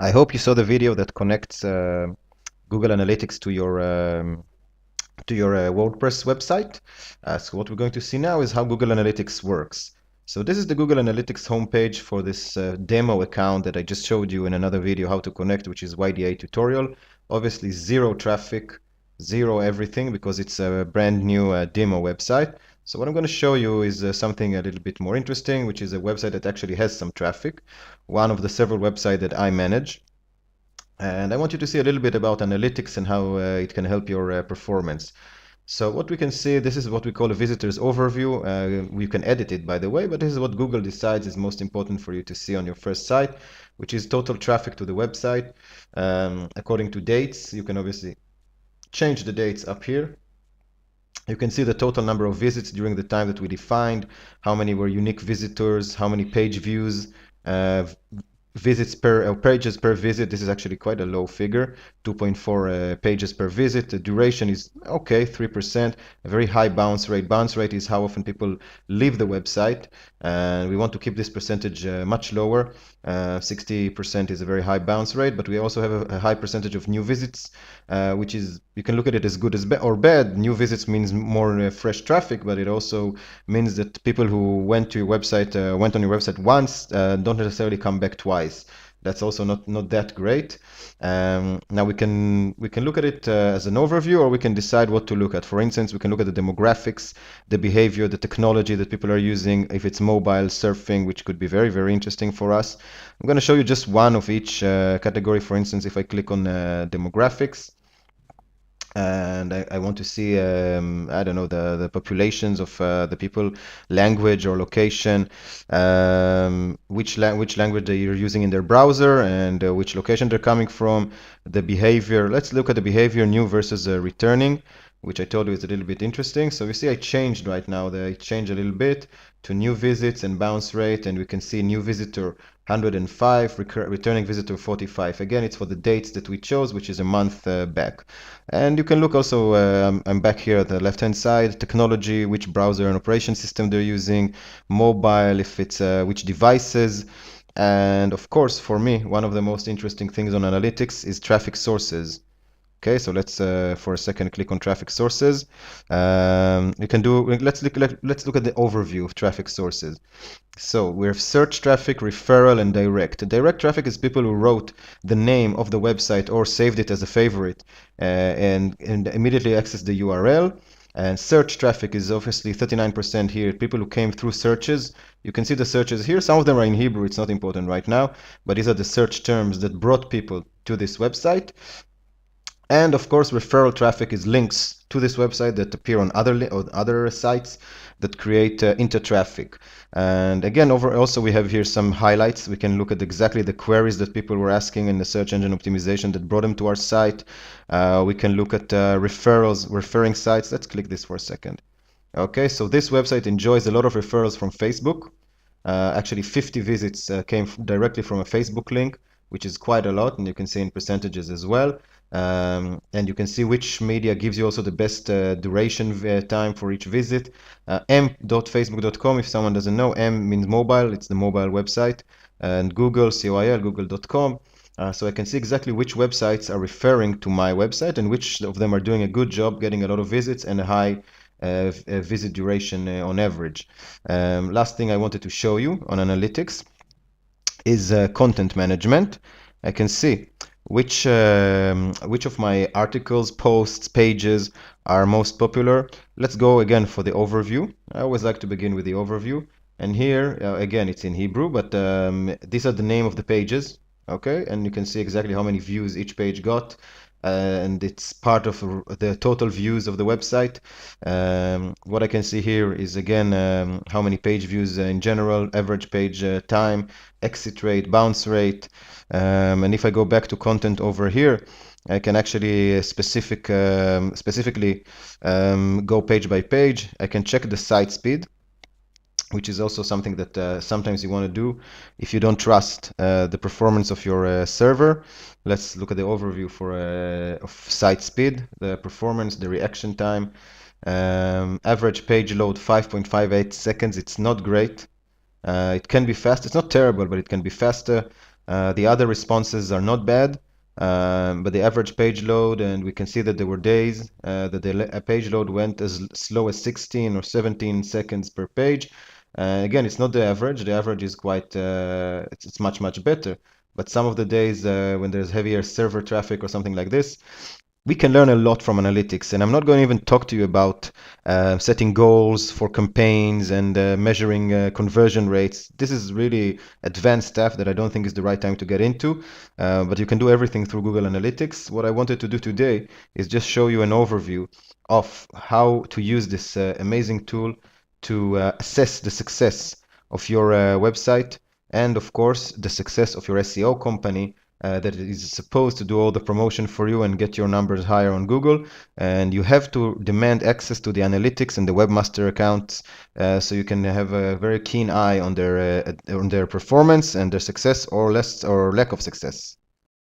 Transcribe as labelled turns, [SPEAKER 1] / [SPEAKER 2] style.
[SPEAKER 1] I hope you saw the video that connects Google Analytics to your WordPress website. So what we're going to see now is how Google Analytics works. So this is the Google Analytics homepage for this demo account that I just showed you in another video how to connect, which is YDA tutorial. Obviously zero traffic, zero everything, because it's a brand new demo website. So what I'm going to show you is something a little bit more interesting, which is a website that actually has some traffic, one of the several websites that I manage. And I want you to see a little bit about analytics and how it can help your performance. So what we can see, this is what we call a visitor's overview. You can edit it, by the way, but this is what Google decides is most important for you to see on your first site, which is total traffic to the website. According to dates, you can obviously change the dates up here. You can see the total number of visits during the time that we defined, how many were unique visitors, how many page views, visits per pages per visit. This is actually quite a low figure, 2.4 pages per visit. The duration is okay, 3%. A very high bounce rate. Bounce rate is how often people leave the website, and we want to keep this percentage much lower. 60% is a very high bounce rate, but we also have a high percentage of new visits, which is, you can look at it as good as or bad. New visits means more fresh traffic, but it also means that people who went to your website, went on your website once, don't necessarily come back twice. That's also not that great. Now we can look at it as an overview, or we can decide what to look at. For instance, we can look at the demographics, the behavior, the technology that people are using, if it's mobile, surfing, which could be very, very interesting for us. I'm going to show you just one of each category. For instance, if I click on demographics, and I want to see, I don't know, the populations of the people, language or location, which language they are using in their browser, and which location they're coming from, the behavior. Let's look at the behavior, new versus returning, which I told you is a little bit interesting. So you see I changed right now, I changed a little bit to new visits and bounce rate, and we can see new visitor 105, returning visitor 45. Again, it's for the dates that we chose, which is a month back. And you can look also, I'm back here at the left-hand side, technology, which browser and operation system they're using, mobile, if it's which devices. And of course, for me, one of the most interesting things on analytics is traffic sources. Okay, so let's for a second click on traffic sources. You can do. Let's look at the overview of traffic sources. So we have search traffic, referral, and direct. Direct traffic is people who wrote the name of the website or saved it as a favorite and immediately access the URL. And search traffic is obviously 39% here. People who came through searches. You can see the searches here. Some of them are in Hebrew. It's not important right now, but these are the search terms that brought people to this website. And of course, referral traffic is links to this website that appear on other sites that create inter-traffic. And again, also we have here some highlights. We can look at exactly the queries that people were asking in the search engine optimization that brought them to our site. We can look at referring sites. Let's click this for a second. Okay, so this website enjoys a lot of referrals from Facebook. Actually, 50 visits came directly from a Facebook link, which is quite a lot, and you can see in percentages as well. And you can see which media gives you also the best duration time for each visit. m.facebook.com, if someone doesn't know, M means mobile, it's the mobile website, and Google, COIL, google.com. So I can see exactly which websites are referring to my website and which of them are doing a good job getting a lot of visits and a high visit duration on average. Last thing I wanted to show you on analytics is content management. I can see which of my articles, posts, pages are most popular. Let's go again for the overview. I always like to begin with the overview. And here, again, it's in Hebrew, but these are the name of the pages, okay? And you can see exactly how many views each page got. And it's part of the total views of the website. What I can see here is, again, how many page views in general, average page time, exit rate, bounce rate. And if I go back to content over here, I can actually specifically go page by page. I can check the site speed, which is also something that sometimes you want to do if you don't trust the performance of your server. Let's look at the overview for of site speed, the performance, the reaction time. Average page load 5.58 seconds. It's not great. It can be fast. It's not terrible, but it can be faster. The other responses are not bad, but the average page load, and we can see that there were days that the page load went as slow as 16 or 17 seconds per page. Again, it's not the average. The average is quite, it's much, much better. But some of the days when there's heavier server traffic or something like this, we can learn a lot from analytics. And I'm not going to even talk to you about setting goals for campaigns and measuring conversion rates. This is really advanced stuff that I don't think is the right time to get into, but you can do everything through Google Analytics. What I wanted to do today is just show you an overview of how to use this amazing tool to assess the success of your website and, of course, the success of your SEO company that is supposed to do all the promotion for you and get your numbers higher on Google. And you have to demand access to the analytics and the webmaster accounts so you can have a very keen eye on their performance and their success or less or lack of success.